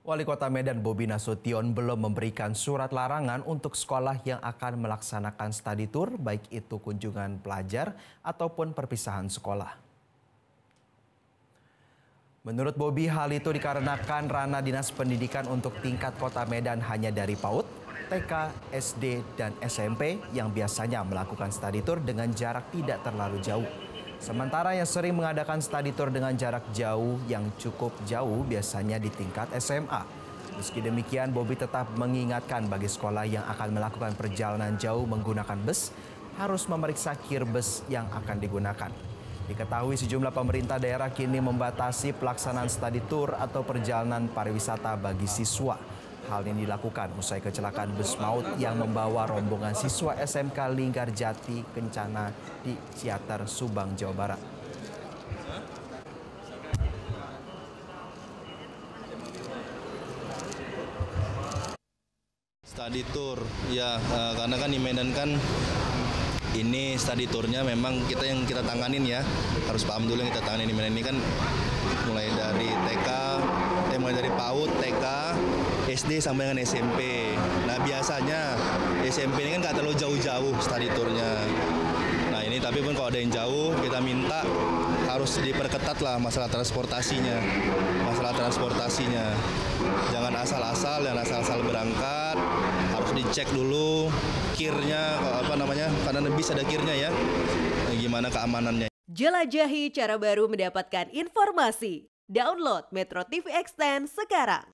Wali Kota Medan Bobi Nasution belum memberikan surat larangan untuk sekolah yang akan melaksanakan study tour, baik itu kunjungan pelajar ataupun perpisahan sekolah. Menurut Bobi, hal itu dikarenakan ranah Dinas Pendidikan untuk tingkat Kota Medan hanya dari PAUD, TK, SD, dan SMP yang biasanya melakukan study tour dengan jarak tidak terlalu jauh. Sementara yang sering mengadakan study tour dengan jarak jauh yang cukup jauh biasanya di tingkat SMA. Meski demikian, Bobi tetap mengingatkan bagi sekolah yang akan melakukan perjalanan jauh menggunakan bus harus memeriksa kir bus yang akan digunakan. Diketahui sejumlah pemerintah daerah kini membatasi pelaksanaan study tour atau perjalanan pariwisata bagi siswa. Hal ini dilakukan usai kecelakaan bus maut yang membawa rombongan siswa SMK Linggarjati Kencana di Ciater, Subang, Jawa Barat. Study tour, ya karena kan di Medan kan ini study tournya memang yang kita tanganin ya, harus paham dulu yang kita tanganin di Medan ini kan mulai dari mulai dari PAUD, TK, SD sampai dengan SMP. Nah biasanya SMP ini kan nggak terlalu jauh-jauh study tournya. Nah ini tapi pun kalau ada yang jauh kita minta harus diperketat lah masalah transportasinya. Jangan asal-asal dan asal-asal berangkat, harus dicek dulu kirnya, karena bis ada kirnya ya, gimana keamanannya. Jelajahi cara baru mendapatkan informasi. Download Metro TV Extend sekarang.